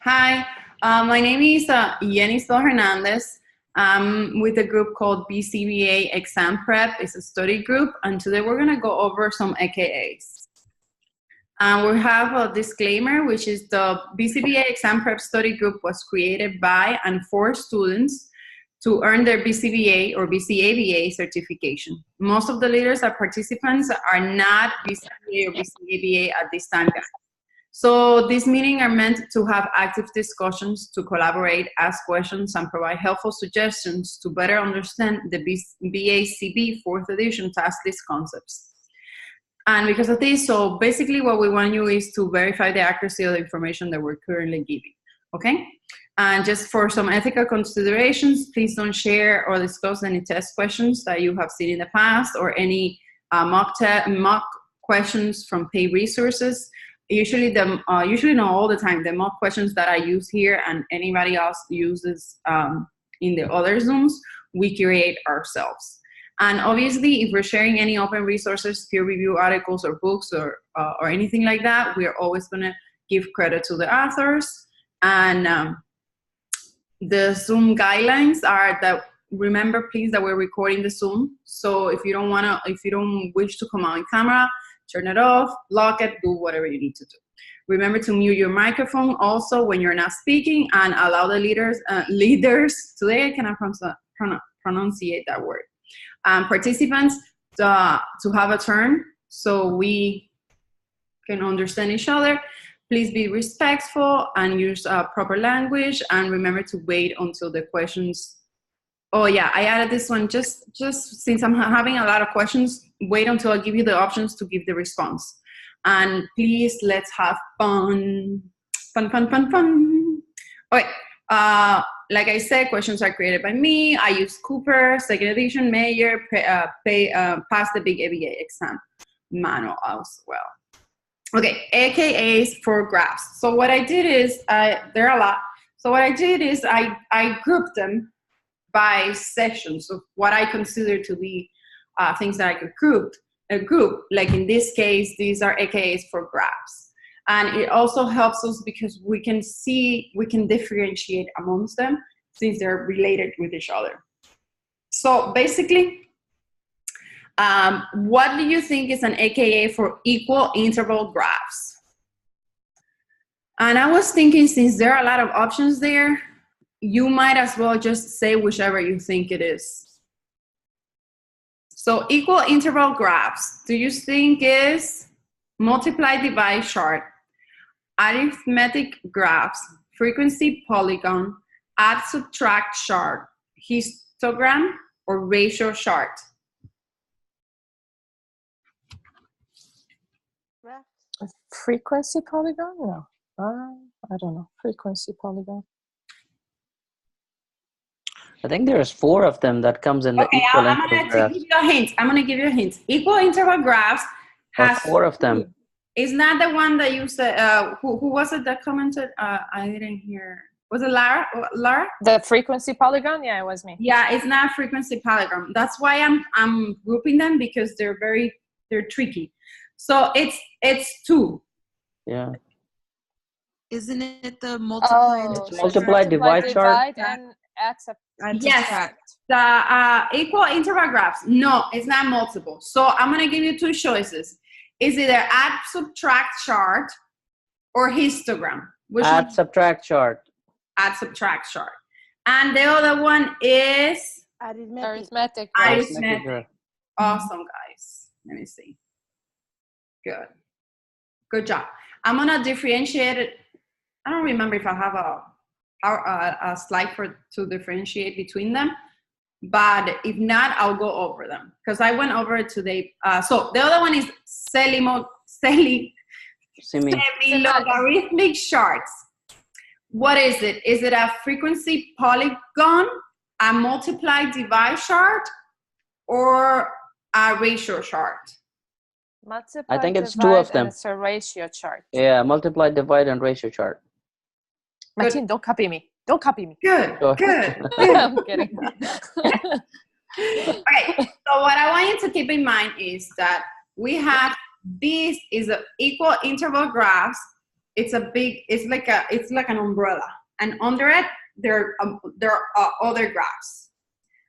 Hi, my name is Yenisbel Hernandez. I'm with a group called BCBA Exam Prep. It's a study group, and today we're going to go over some AKAs. We have a disclaimer, which is the BCBA Exam Prep study group was created by and for students to earn their BCBA or BCABA certification. Most of the leaders and participants are not BCBA or BCABA at this time, guys. So these meetings are meant to have active discussions, to collaborate, ask questions, and provide helpful suggestions to better understand the BACB 4th edition task list concepts. And because of this, so basically what we want you is to verify the accuracy of the information that we're currently giving, okay? And just for some ethical considerations, please don't share or discuss any test questions that you have seen in the past or any mock questions from paid resources. Usually not all the time, the mock questions that I use here and anybody else uses in the other Zooms, we create ourselves. And obviously, if we're sharing any open resources, peer review articles or books or anything like that, we're always gonna give credit to the authors. And the Zoom guidelines are that, remember please that we're recording the Zoom. So if you don't wish to come on camera, turn it off, lock it, do whatever you need to do. Remember to mute your microphone also when you're not speaking, and allow the leaders, today I cannot pronunciate that word, participants to have a turn so we can understand each other. Please be respectful and use proper language, and remember to wait until the questions. Oh yeah, I added this one just since I'm having a lot of questions. Wait until I give you the options to give the response. And please, let's have fun. Okay, like I said, questions are created by me. I use Cooper, 2nd edition, Mayer, pass the big ABA exam manual as well. Okay, AKAs for graphs. So what I did is, there are a lot. So what I did is I grouped them by sections of what I consider to be things that I could group. Like in this case, these are AKAs for graphs. And it also helps us because we can differentiate amongst them since they're related with each other. So basically, what do you think is an AKA for equal interval graphs? And I was thinking, since there are a lot of options there, you might as well just say whichever you think it is. So equal interval graphs, do you think is multiply, divide chart, arithmetic graphs, frequency polygon, add, subtract chart, histogram, or ratio chart? Frequency polygon? No. I don't know. Frequency polygon. I think there's 4 of them that comes in the equal interval graphs. I'm going to give you a hint. Equal interval graphs has 4 of them. It's not the one that you said, who was it that commented? I didn't hear. Was it Lara? The frequency polygon? Yeah, it was me. Yeah, it's not frequency polygon. That's why I'm grouping them, because they're tricky. So it's 2. Yeah. Isn't it the multiply? Multiply, divide chart? And add, yes. The equal interval graphs. No, it's not multiple. So I'm going to give you 2 choices. Is either add, subtract chart or histogram. Add, subtract chart. Add, subtract chart. And the other one is arithmetic. Awesome, guys. Let me see. Good job. I'm going to differentiate it. I don't remember if I have a slide to differentiate between them, but if not, I'll go over them because I went over it today. So the other one is semi-logarithmic charts. What is it? Is it a frequency polygon, a multiply divide chart, or a ratio chart? I think it's 2 of them. It's a ratio chart. Yeah, multiply, divide, and ratio chart. Martin, don't copy me. Don't copy me. Good. I'm kidding. Okay, so what I want you to keep in mind is that we have, this is an equal interval graphs it's like an umbrella, and under it there are other graphs.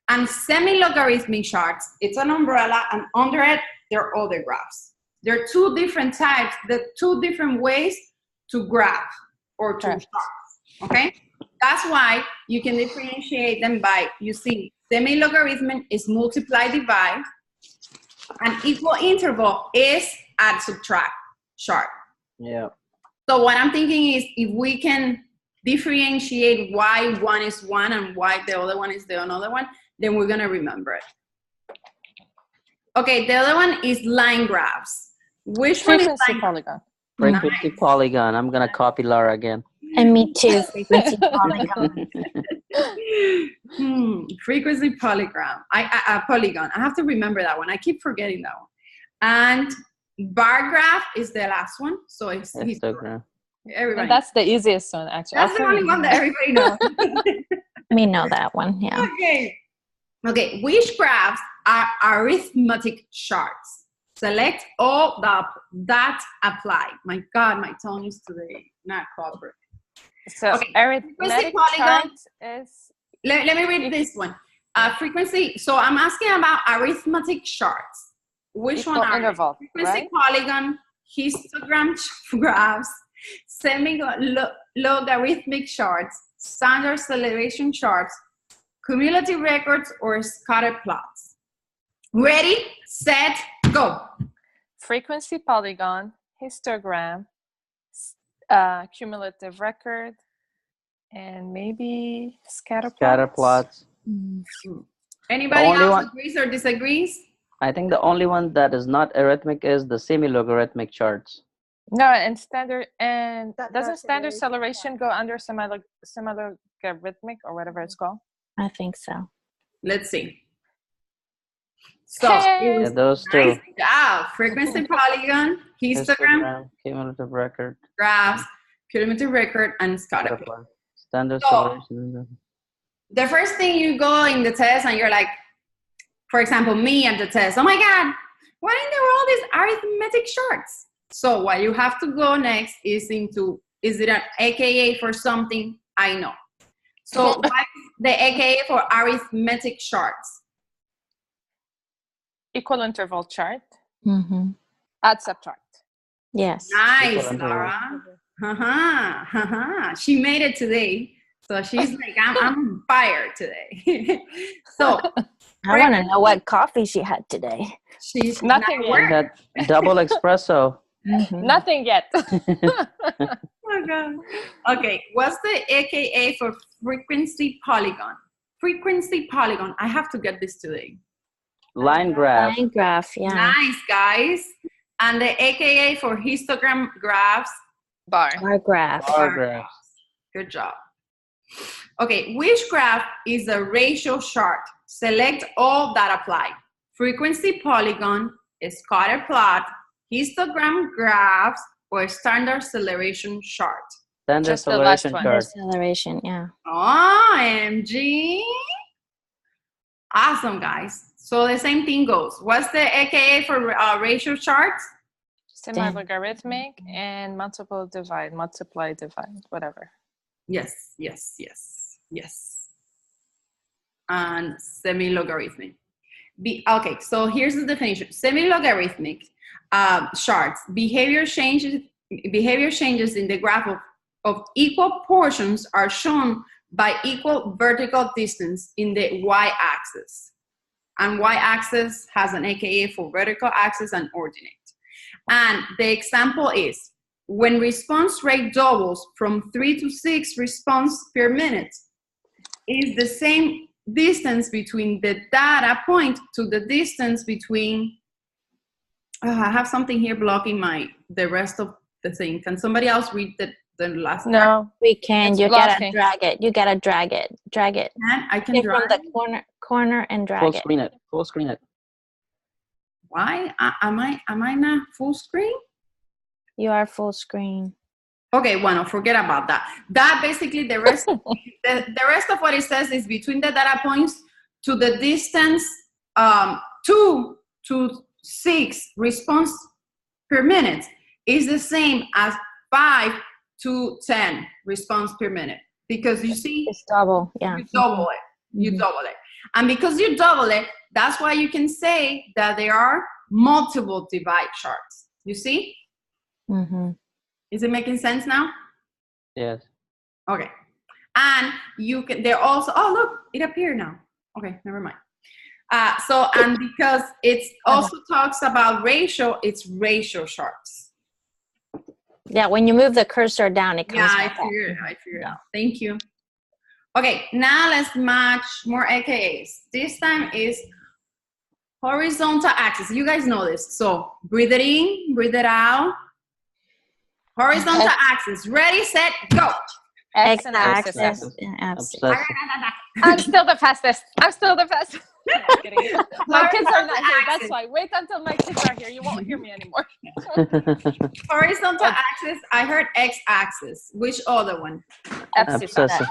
And semi-logarithmic charts, it's an umbrella, and under it there are other graphs. There are two different types, the two different ways to graph or to chart. Okay, that's why you can differentiate them by, you see, semi-logarithmic is multiply, divide, and equal interval is add, subtract chart. Yeah. So what I'm thinking is, if we can differentiate why one is one and why the other one is the another one, then we're gonna remember it. Okay, the other one is line graphs. Which one is Frequency line? polygon. Frequency polygon. I'm gonna copy Laura again. And me too. Frequency polygon. Frequency polygon. Polygon. I have to remember that one. I keep forgetting that one. And bar graph is the last one. So it's Histogram. everybody. And that's the easiest one, actually. That's the only one that everybody knows. We know that one, yeah. Okay, which graphs are arithmetic charts? Select all that apply. My God, my tone is today not cooperative. So Okay, arithmetic polygon. chart is Let me read this one. Frequency, so I'm asking about arithmetic charts. Which equal one are interval, they? Frequency right? polygon, histogram graphs, semi-logarithmic charts, standard acceleration charts, cumulative records, or scatter plots. Ready, set, go. frequency polygon, histogram, cumulative record, and maybe scatter plots. Scatter plots. Anybody only else one- agrees or disagrees? I think the only one that is not arithmetic is the semi-logarithmic charts. No, and standard, and That- doesn't that's standard very acceleration go under semi-logarithmic or whatever it's called? I think so. Let's see. So, Hey! it was Yeah, those two. nice job. Frequency polygon, histogram, Cumulative record. graphs, cumulative record, and scatter Scatter plot. plot. Standard So- acceleration. The first thing you go in the test and you're like, for example, me at the test, oh my God, why are there all these arithmetic charts? So what you have to go next is into, is it an AKA for something? I know. So what is the AKA for arithmetic charts? Equal interval chart, Mm-hmm. add, subtract. Yes. Nice, Equal interval. Laura. She made it today. So she's like, I'm on fire today. So I want to know what coffee she had today. she's Nothing not yet. We working. had double espresso. Mm-hmm. Nothing yet. Oh God. Okay, what's the AKA for frequency polygon? Frequency polygon. I have to get this today. Line graph. Line graph, yeah. Nice, guys. And the AKA for histogram graphs. Bar. Bar graph. Bar graphs. Good job. Okay, which graph is a ratio chart? Select all that apply. Frequency polygon, scatter plot, histogram graphs, or standard acceleration chart. Standard Just the last acceleration one. chart. Acceleration, yeah. OMG. Awesome, guys. So the same thing goes. What's the AKA for ratio charts? Semi-logarithmic and multiply, divide, whatever. Yes. And semi-logarithmic. Okay, so here's the definition. Semi-logarithmic charts, behavior changes in the graph of equal portions are shown by equal vertical distance in the y-axis. And y-axis has an AKA for vertical axis and ordinate. And the example is, when response rate doubles from 3 to 6 response per minute, is the same distance between the data point to the distance between, I have something here blocking the rest of the thing. Can somebody else read the last part? No. We can. It's You blocking. gotta drag it. You gotta drag it. Drag it. I can Get drag. from the corner and drag Full it. screen it. Full screen it. Why? Am I not full screen? You are full screen. Okay, well, no, forget about that. That basically the rest the rest of what it says is between the data points to the distance 2 to 6 response per minute is the same as 5 to 10 response per minute. Because you see, It's double. Yeah. you double it. You double it. And because you double it, that's why you can say that there are multiple divide charts. You see? Mm-hmm. Is it making sense now? Yes. Okay. And you can, they're also, oh, look, it appeared now. Okay, never mind. And because it also talks about ratio, it's ratio charts. Yeah, when you move the cursor down, it comes Yeah, I back up. figured it out. Thank you. Okay, now let's match more AKAs. This time is horizontal axis. You guys know this. So breathe it in, breathe it out. Horizontal axis. Ready, set, go. X and axis. X-axis. Obsessive. I'm still the fastest. I'm still the fastest. No, I'm kidding. My kids are not here. That's Axis. why. Wait until my kids are here. You won't hear me anymore. Horizontal axis. I heard X-axis. Which other one? Obsessive.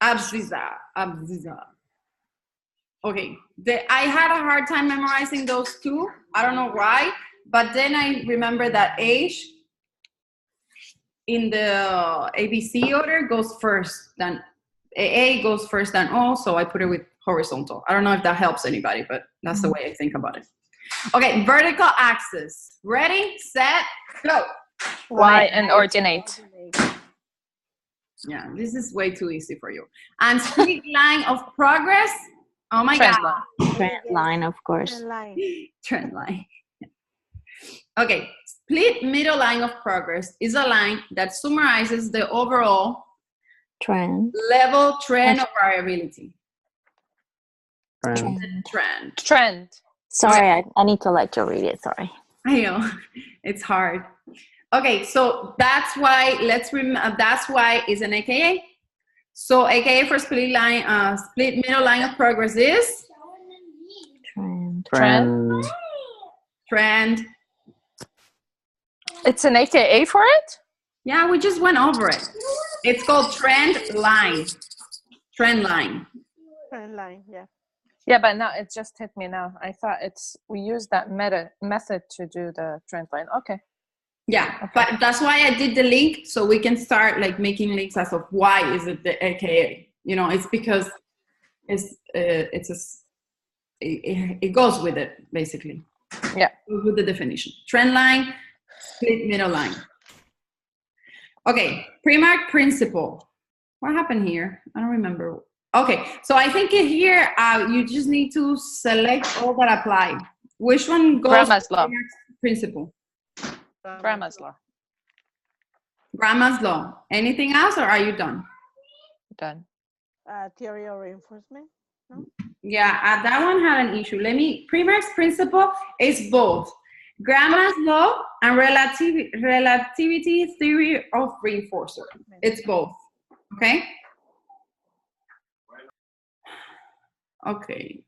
Abscissa. Okay. I had a hard time memorizing those two. I don't know why. But then I remember that H in the ABC order goes first, then A goes first, then O, so I put it with horizontal. I don't know if that helps anybody, but that's the way I think about it. Okay, vertical axis. Ready, set, go. Y and ordinate. Yeah, this is way too easy for you. And straight line of progress. Oh my Trend God. line. Trend line, of course. Trend line. Okay, split middle line of progress is a line that summarizes the overall Trend. level trend of variability. Trend. Trend. Trend. Sorry, I need to let you read it. Sorry. I know, it's hard. Okay, so that's why that's why it's an AKA. So AKA for split middle line of progress is Trend. Trend. trend. It's an AKA for it? Yeah, we just went over it. It's called trend line. Trend line. Trend line, yeah. Yeah, but now it just hit me now. I thought we use that method to do the trend line. Okay. Yeah, Okay. but that's why I did the link, so we can start like making links as of why is it the AKA. You know, it's because it goes with it basically. Yeah. With the definition. Trend line, split middle line. Okay, Primark principle. What happened here? I don't remember. Okay, so I think here you just need to select all that apply. Which one goes Grandma's law. Primark's principle? Grandma's law. Grandma's law. Anything else, or are you done? Done. Theory of reinforcement. Yeah, that one had an issue. Primark's principle is both Grandma's law and relativity theory of reinforcer. It's both. Okay? Okay.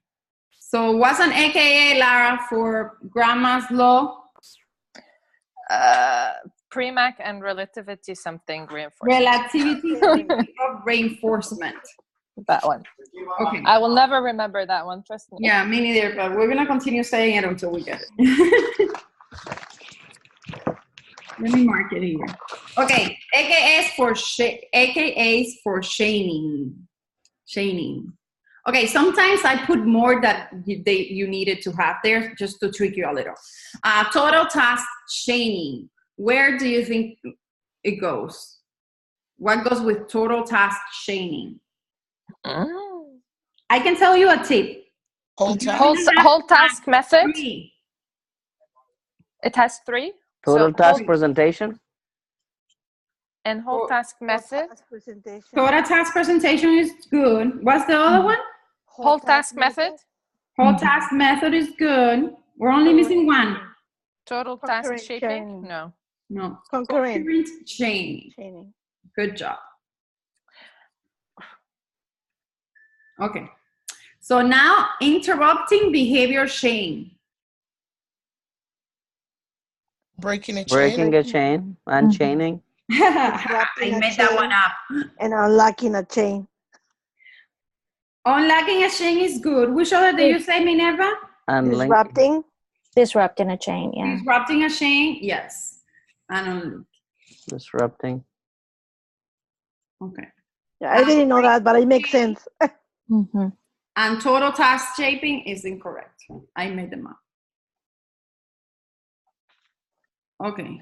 So what's an AKA, Lara, for Grandma's law? Premac and relativity something reinforcement. Relativity theory of reinforcement. That one. Okay. I will never remember that one, trust me. Yeah, me neither, but we're gonna continue saying it until we get it. Let me mark it here. Okay, AKAs for chaining. Okay, sometimes I put more that you needed to have there just to trick you a little. Total task chaining. Where do you think it goes? What goes with total task chaining? I can tell you a tip. Whole task method. 3. It has 3. Total So task presentation. and whole task method. Total task presentation is good. What's the other one? Whole task method. Whole task method is good. We're only missing one. Total task Concurrent shaping. chaining. No. Concurrent Chaining. Good job. Okay. So now interrupting behavior chain. Breaking a chain. Breaking a chain. Unchaining. I made that one up. And unlocking a chain. Unlocking a chain is good. Which other did you say, Minerva? Disrupting. Disrupting a chain, yeah. Disrupting a chain, yes. And Disrupting. Okay. Yeah, I didn't know that, but it makes sense. Mhm. And total task shaping is incorrect. I made them up. Okay.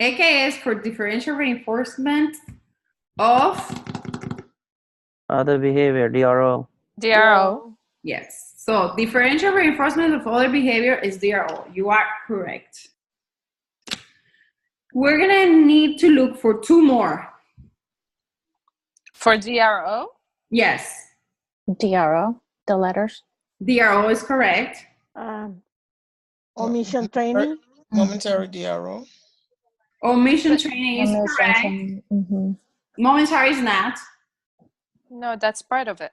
AKA is for differential reinforcement of, Other behavior, DRO. DRO. yes. So differential reinforcement of other behavior is DRO. You are correct. We're gonna need to look for two more. For DRO? Yes. DRO, the letters. DRO is correct. Omission training. Momentary DRO. Omission training is correct. Mhm. Momentary is not. No, that's part of it.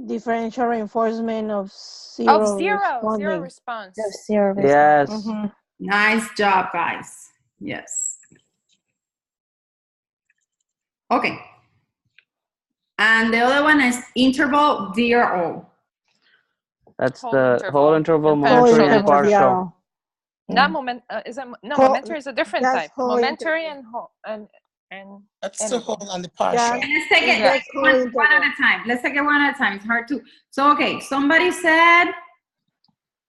Differential reinforcement of zero. Of zero responding. response. The zero Yes. Mhm. Nice job, guys. Yes. Okay. And the other one is interval DRO. That's Whole the interval whole interval, and momentary, and partial. partial. Not moment. Is it no? Whole- Momentary is a different that's type. whole Momentary and whole and That's the interval. whole and the partial. Yeah. Let's take it That's one whole at interval. a time. Let's take it one at a time. It's hard to. So, okay, somebody said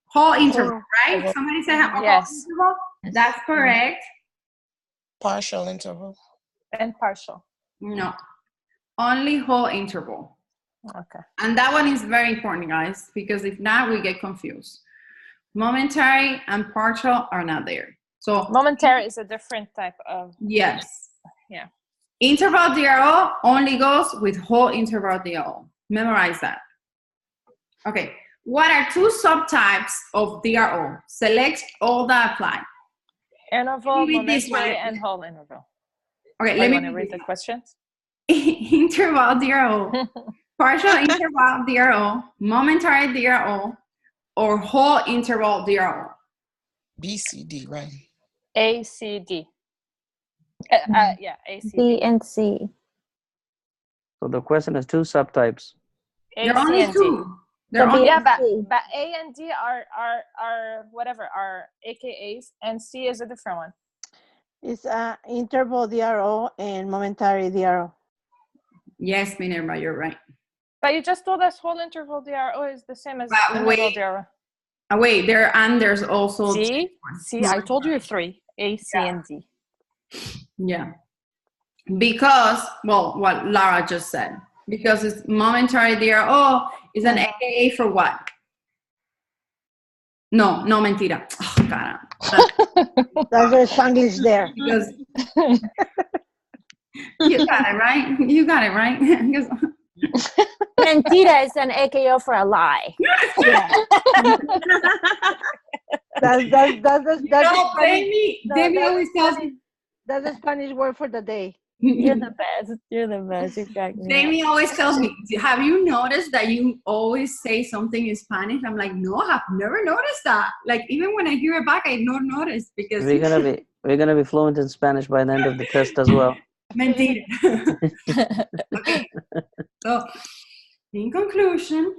whole interval, right? interval. Somebody said whole Yes. interval. That's correct. Partial interval. And partial. No, only whole interval. Okay. And that one is very important, guys, because if not, we get confused. Momentary and partial are not there. So, Momentary is a different type of. yes. Yeah. Interval DRO only goes with whole interval DRO. Memorize that. Okay. What are two subtypes of DRO? Select all that apply. Interval, Read this momentary, one. and whole interval. Okay, Let let me me read the questions. interval DRO, partial interval DRO, momentary DRO, or whole interval DRO. BCD, right? ACD. Yeah, ACD. B and C. So the question is two subtypes. There A, are C, only and D. two. There are The B only Yeah, and but C. A and D are whatever are AKAs, and C is a different one. It's interval DRO and momentary DRO. Yes, Minerva, you're right. But you just told us whole interval DRO is the same as But interval wait. DRO. Wait, there's also See, I told you three: A, C, and D. yeah. Because, well, what Lara just said, because it's momentary DRO is an AKA for what? No, mentira. Oh, cara. That's the Spanglish there. Because you got it right. You got it right. Because Mentira is an AKO for a lie. Yeah. that's the no, Spanish, Demi always tells me. that's the Spanish word for the day. You're the best. You're the best. You crack me up. Jamie always tells me, have you noticed that you always say something in Spanish? I'm like, no, I've never noticed that. Like, even when I hear it back, I've not noticed because We're gonna be fluent in Spanish by the end of the test as well. mentira. Okay. So, in conclusion,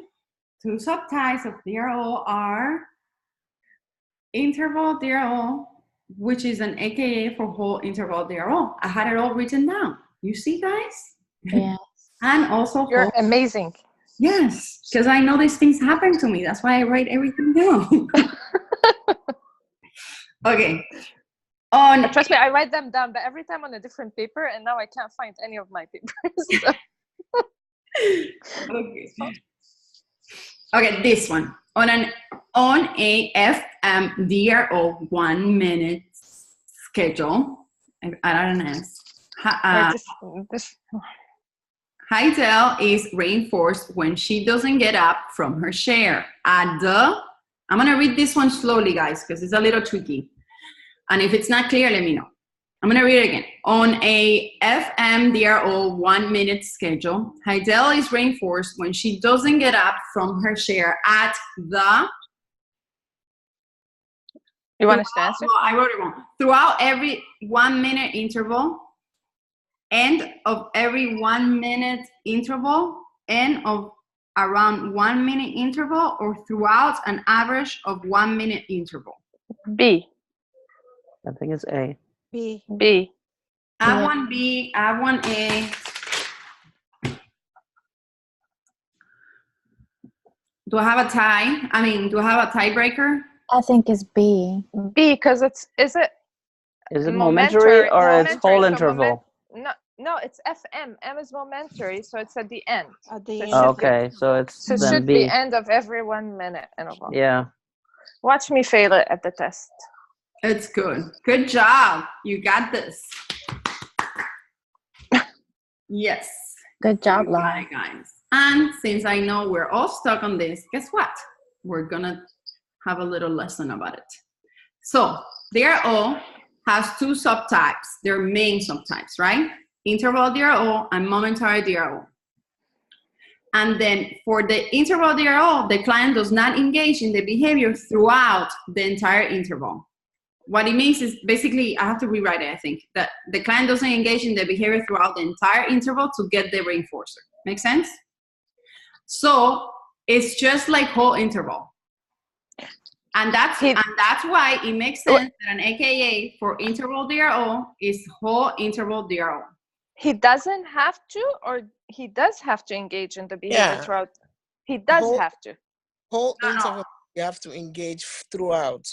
two subtypes of DRO are interval DRO, which is an AKA for whole interval DRO. I had it all written down. You see, guys? Yeah. And also You're amazing. yes, because I know these things happen to me. That's why I write everything down. Okay. Trust me, I write them down, but every time on a different paper, and now I can't find any of my papers. So. Okay, this one. On a FMDRO 1 minute schedule, I don't know. Heidel is reinforced when she doesn't get up from her chair at the, I'm gonna read this one slowly, guys, because it's a little tricky. And if it's not clear, let me know. I'm gonna read it again. On a FMDRO 1 minute schedule, Heidel is reinforced when she doesn't get up from her chair at the. You want us to answer? No, I wrote it wrong. Throughout every 1 minute interval, end of every 1 minute interval, end of around 1 minute interval, or throughout an average of 1 minute interval. B. I think it's A. B. B. I have one B, I have one A. Do I have a tie? I mean, do I have a tiebreaker? I think it's B. B, because is it momentary or it's whole so interval? No, it's FM. M is momentary, so it's at the end. At the end. Okay, so it's So it then should B. be end of every 1 minute interval. Yeah. Watch me fail it at the test. It's good. Good job. You got this. Yes. Good job, You got Laura. it, guys. And since I know we're all stuck on this, guess what? We're gonna have a little lesson about it. So DRO has two subtypes, their main subtypes, right? Interval DRO and momentary DRO. And then for the interval DRO, the client does not engage in the behavior throughout the entire interval. What it means is basically, I have to rewrite it, I think, that the client doesn't engage in the behavior throughout the entire interval to get the reinforcer. Make sense? So it's just like whole interval. And that's why it makes sense that an AKA for interval DRO is whole interval DRO. He doesn't have to, or he does have to engage in the behavior Yeah. throughout. He does Whole- have to. Whole No. interval, you have to engage throughout.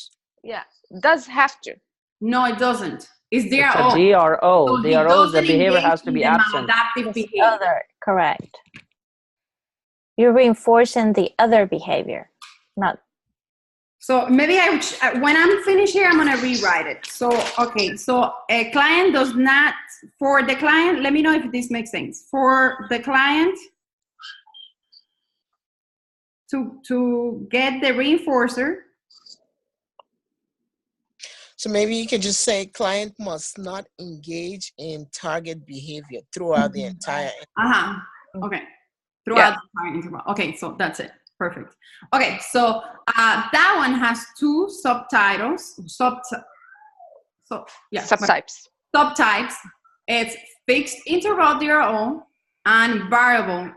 Yeah, does have to. No, it doesn't. It's It's DRO. a DRO. So he DRO, the doesn't behavior engage has to in be the absent. maladaptive This behavior. other, correct. You're reinforcing the other behavior, not. So maybe when I'm finished here, I'm gonna rewrite it. So, okay, so a client does not, for the client, let me know if this makes sense. For the client to get the reinforcer, So maybe you could just say client must not engage in target behavior throughout the entire. okay, throughout the entire interval. Okay, so that's it. Perfect. Okay, so that one has two subtitles. Subtypes. It's fixed interval DRO and variable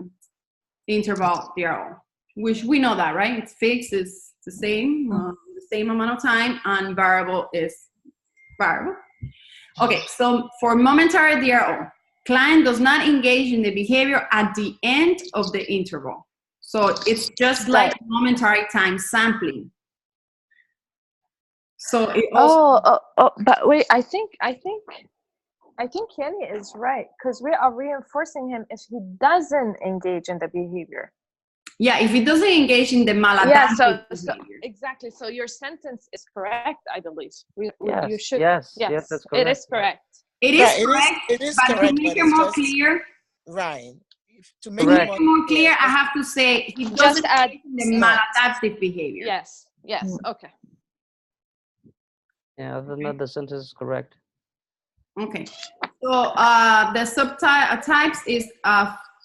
interval DRO, which we know that, right? It's fixed is the same amount of time, and variable is variable. Okay, so for momentary DRO, client does not engage in the behavior at the end of the interval. So it's just like momentary time sampling. So it also but wait, I think Kenny is right, because we are reinforcing him if he doesn't engage in the behavior. yeah, if it doesn't engage in the maladaptive behavior. Exactly. So your sentence is correct, I believe. Yes, You should. yes, that's correct. It is correct. It is correct. It is but correct. to make but it it's more just- clear, Right. To to make make Correct. it more clear, I have to say he Just doesn't add engage in the maladaptive behavior. Yes. Okay. Yeah, other than that, the sentence is correct. Okay. So the subtypes is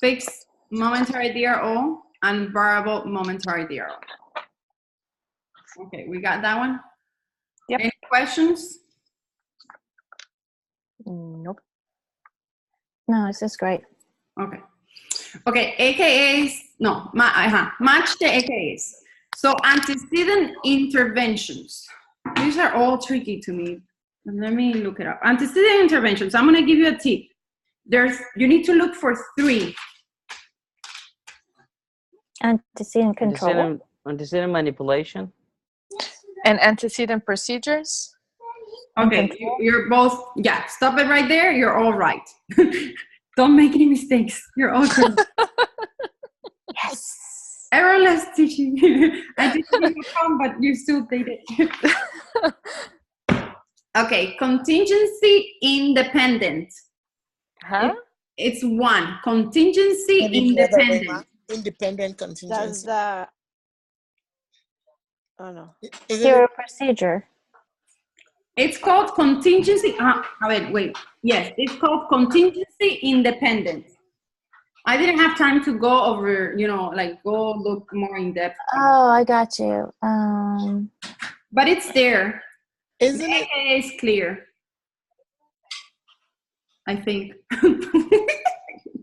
fixed momentary DRO and variable momentary DRO. Okay, we got that one? Yep. Any questions? Nope. No, this is great. Okay. Okay, AKAs, no, match the AKAs. So antecedent interventions. These are all tricky to me. Let me look it up. Antecedent interventions, I'm gonna give you a tip. You need to look for 3. Antecedent control. Antecedent manipulation. And antecedent procedures. Okay, you're both, yeah, stop it right there. You're all right. Don't make any mistakes. You're all good. Yes. Errorless teaching. I didn't come, but you still did it. Okay, contingency independent. Huh? It's 1. Contingency Maybe the other way, independent. Ma. Independent That's contingency. the. Oh no. Isn't Your it? procedure. It's called contingency. Wait. Yes, it's called contingency independent. I didn't have time to go over, go look more in depth. Oh, I got you. But it's there. Isn't The it? AKA is clear. I think.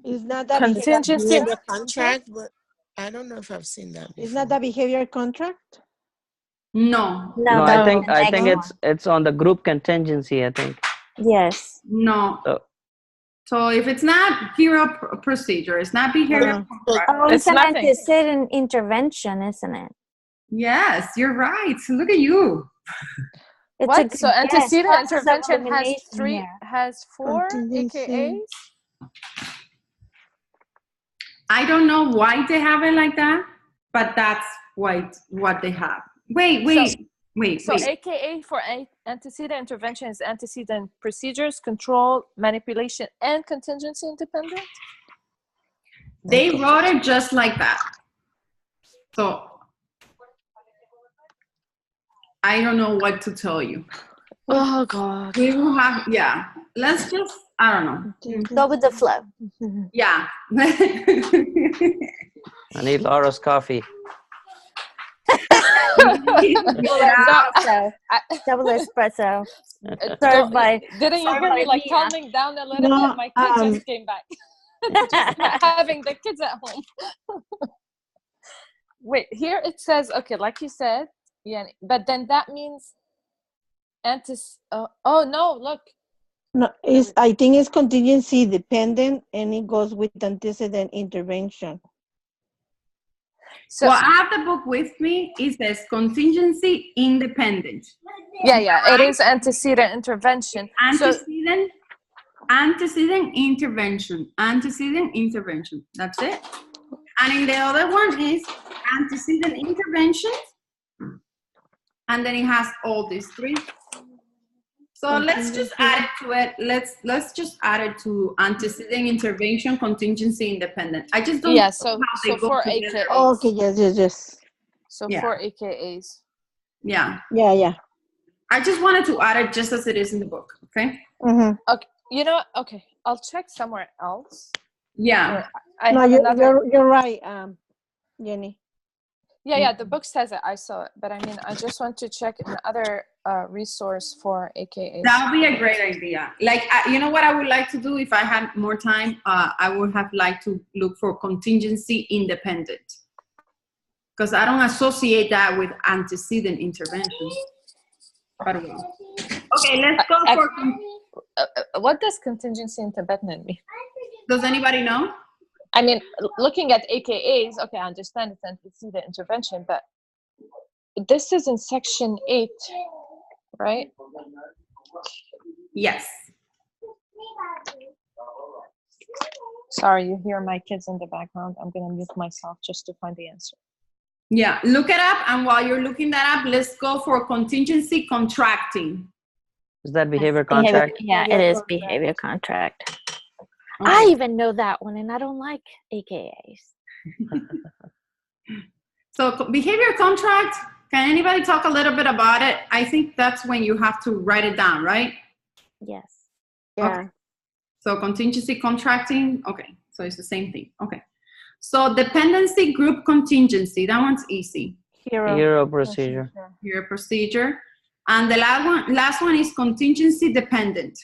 Is not that Contingency. In the contract, but I don't know if I've seen that. Is Before. not the behavior contract? No, No, No, that's No. the I next think one. it's on the group contingency, I think. Yes. no. So So if it's not hero procedure, it's not behavioral contract. Oh, It's it's an nothing. antecedent intervention, isn't it? Yes, you're right. Look at you. It's What? So antecedent process of intervention elimination here. has 4 Contingency. AKAs? I don't know why they have it like that, but that's what they have. Wait. So AKA for antecedent intervention is antecedent procedures, control, manipulation, and contingency independent? They wrote it just like that. So I don't know what to tell you. Oh, God. We will have, yeah. Let's just, I don't know. Go with the flow. Yeah. I need Laura's coffee. Espresso. Double espresso. Served by. Didn't you hear me like Mia. calming down a little No, bit? My kids just came back. Just not having the kids at home. Wait, here it says, okay, like you said, yeah, but then that means oh no, look. No, I think it's contingency dependent, and it goes with antecedent intervention. So well, I have the book with me. It says contingency independent. yeah, it is antecedent intervention. Antecedent intervention. That's it. And in the other one is antecedent intervention. And then it has all these three. So let's just add it to it. Let's just add it to antecedent intervention, contingency independent. I just don't know so how they go 4 together. AKAs. Okay, yes. So Yeah. 4 AKAs. Yeah. Yeah. I just wanted to add it just as it is in the book. Okay. Mm-hmm. Okay, you know what? Okay, I'll check somewhere else. Yeah. I No, have another. you're right, Jenny. Yeah, the book says it. I saw it, but I mean, I just want to check another resource for AKAs. That would be a great idea. Like, you know what I would like to do if I had more time? I would have liked to look for contingency independent. Because I don't associate that with antecedent intervention. But well. Okay, let's go for... What does contingency independent mean? Does anybody know? I mean, looking at AKAs, okay, I understand it's antecedent intervention, but this is in section 8, right? Yes. Sorry, you hear my kids in the background. I'm going to mute myself just to find the answer. Yeah, look it up. And while you're looking that up, let's go for contingency contracting. Is that behavior contract? Yeah, it is behavior contract. Okay. I even know that one, and I don't like AKAs. So behavior contract, can anybody talk a little bit about it? I think that's when you have to write it down, right? Yes. Yeah. Okay. So contingency contracting, okay. So it's the same thing, okay. So dependency group contingency, that one's easy. Hero procedure. Hero procedure. And the last one is contingency dependent.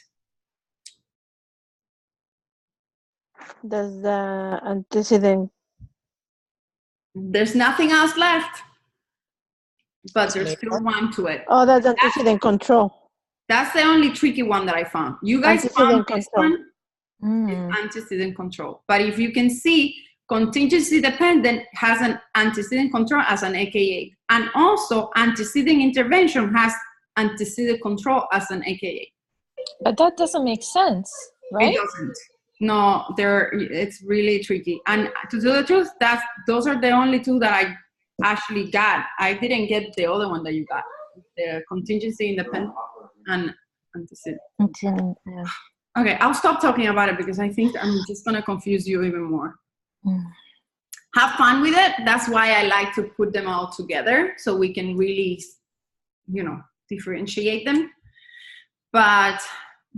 That's the antecedent. There's nothing else left, but there's still one to it. Oh, that's antecedent control. That's the only tricky one that I found. You guys found Antecedent this control. one? It's antecedent control. But if you can see, contingency dependent has an antecedent control as an AKA. And also antecedent intervention has antecedent control as an AKA. But that doesn't make sense, right? It doesn't. No, it's really tricky. And to tell the truth, those are the only two that I actually got. I didn't get the other one that you got. The contingency independent and antecedent. Yeah. Okay, I'll stop talking about it because I think I'm just going to confuse you even more. Have fun with it. That's why I like to put them all together so we can really, differentiate them. But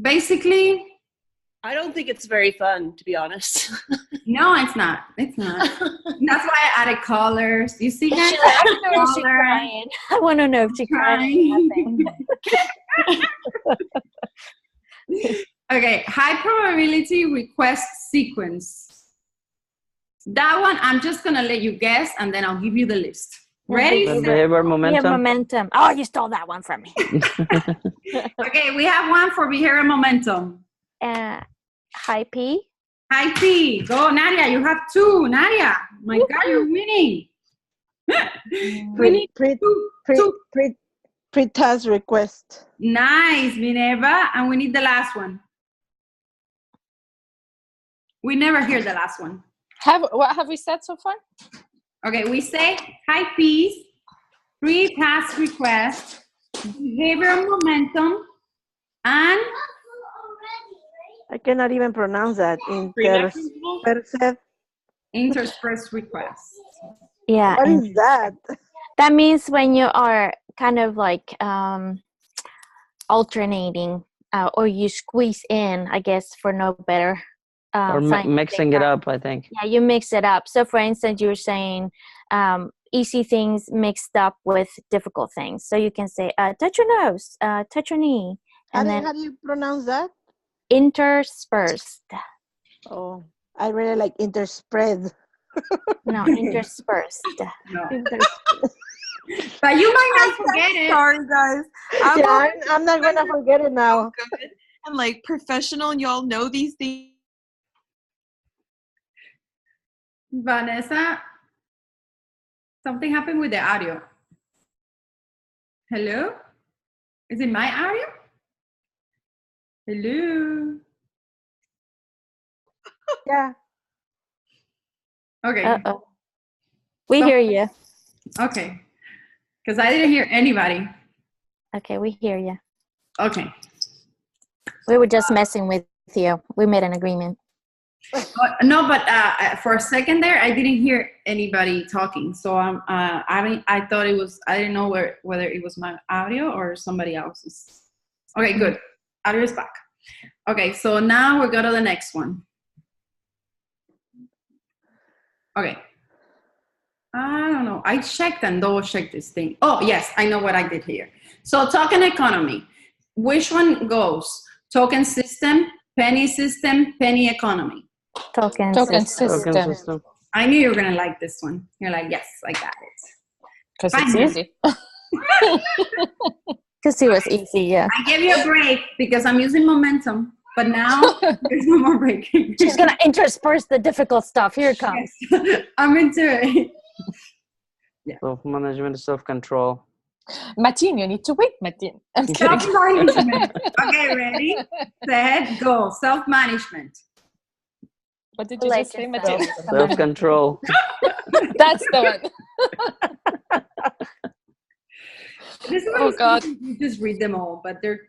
basically... I don't think it's very fun, to be honest. No, it's not. It's not. That's why I added colors. You see, guys? Is she crying? I want to know if she's crying. Okay, high probability request sequence. That one, I'm just going to let you guess, and then I'll give you the list. Ready? The set, behavior We have momentum. momentum. Oh, you stole that one from me. Okay, we have one for behavioral momentum. High P. High P. Go, Nadia. You have two. Nadia. My God, you're winning. We need two. Pre-task request. Nice, Minerva. And we need the last one. We never hear the last one. What have we said so far? Okay, we say high P's, pre-task request, behavioral momentum, and I cannot even pronounce that. interspersed request. Yeah. What is that? That means when you are kind of like alternating or you squeeze in, I guess, for no better. Or mixing it up, I think. Yeah, you mix it up. So for instance, you were saying easy things mixed up with difficult things. So you can say, touch your nose, touch your knee. And How do you pronounce that? Interspersed. Oh, I really like interspread. No, interspersed. No. But you might not forget it. Sorry, guys. I'm not going to forget it now. Good. And like professional, and y'all know these things. Vanessa, something happened with the audio. Hello? Is it my audio? Hello? Yeah. Okay. Uh-oh. We hear you. Okay. Because I didn't hear anybody. Okay, we hear you. Okay. We were just messing with you. We made an agreement. No, but for a second there, I didn't hear anybody talking. So I thought it was, I didn't know whether it was my audio or somebody else's. Okay, good. Audio is back. Okay, so now we'll go to the next one. Okay. I don't know. I checked and double checked this thing. Oh, yes, I know what I did here. So token economy. Which one goes? Token system, penny economy. Token system. I knew you were going to like this one. You're like, yes, I got it. Because it's easy. Because it was easy, yeah. I gave you a break because I'm using momentum, but now there's no more break. She's going to intersperse the difficult stuff. Here it comes. Yes. I'm into it. Yeah. Self-management, self-control. Martin, you need to wait, Martin. I'm kidding. Self-management. Okay, ready, set, go. Self-management. What did you just say, Martin? Self-control. That's the one. This one Oh, God. You just read them all, but they're,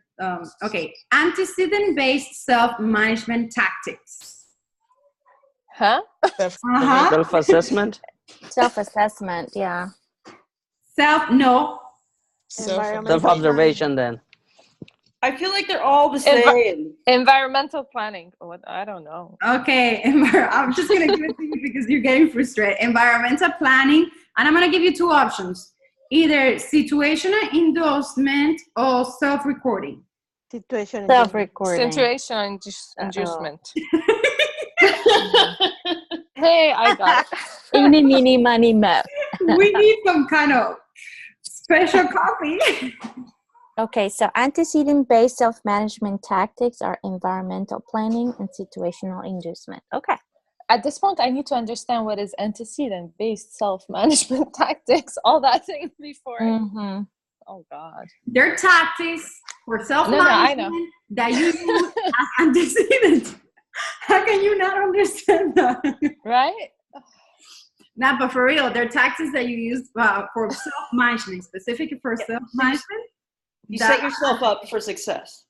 okay. Antecedent-based self-management tactics. Huh? Self-assessment. Self-assessment, yeah. No. Self-observation then. I feel like they're all the same. Environmental planning. What? I don't know. Okay, I'm just going to give it to you because you're getting frustrated. Environmental planning, and I'm going to give you two options. Either situational endorsement or self-recording. Self-recording. Situation inducement. Hey, I got it. Eeny, meeny, money, mo. We need some kind of special copy. Okay, so antecedent-based self-management tactics are environmental planning and situational inducement. Okay. At this point, I need to understand what is antecedent-based self-management tactics. All that thing before. Mm-hmm. Oh God. They're tactics for self-management that you use as antecedent. How can you not understand that? Right? Nah, but for real, they're tactics that you use for self-management, specifically for self-management. You set yourself up for success.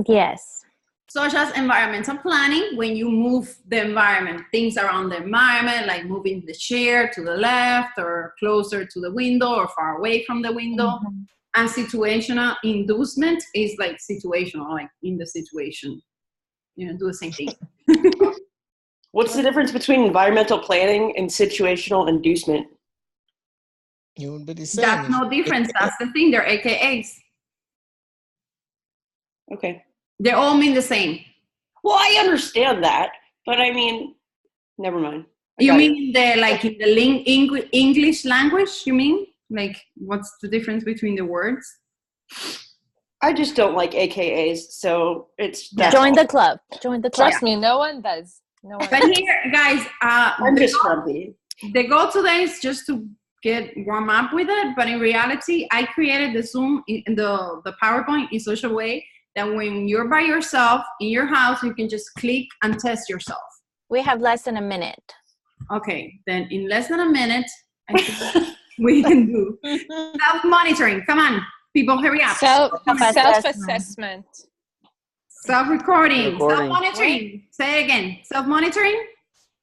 Yes. Such as environmental planning, when you move the environment, things around the environment, like moving the chair to the left or closer to the window or far away from the window. Mm-hmm. And situational inducement is like situational, like in the situation. You know, do the same thing. What's the difference between environmental planning and situational inducement? You would be the same. That's no difference. That's the thing. They're AKAs. Okay. They all mean the same. Well, I understand that, but I mean, never mind. You mean in the English language? You mean Like, what's the difference between the words? I just don't like AKAs, so it's that's Join all. the club. Join the club. Trust me, no one does. No one. But here, guys, I'm just grumpy. the goal today is just to get warm up with it. But in reality, I created the Zoom, the PowerPoint in such a way that when you're by yourself in your house, you can just click and test yourself. We have less than a minute. Okay, then in less than a minute, I think we can do self-monitoring. Come on, people, hurry up. Self-assessment. Self-recording, Recording. self-monitoring. Say it again. Self-monitoring.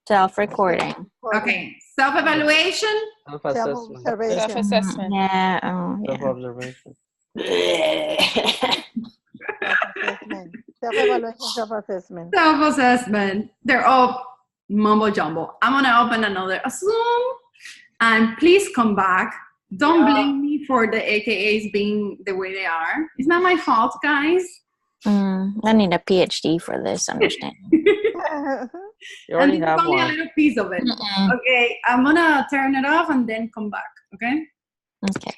Self-recording. Okay. Self-evaluation. Self-assessment. Self-observation. Self-assessment. Yeah. Oh, yeah. Self-observation. Self-assessment. Self-evaluation, self-assessment. Self-assessment. They're all mumbo jumbo. I'm gonna open another Zoom, and please come back. Don't blame me for the AKAs being the way they are. It's not my fault, guys. I need a PhD for this understanding. You And already this is have only a one. little piece of it. Okay, I'm gonna turn it off and then come back. Okay. Okay.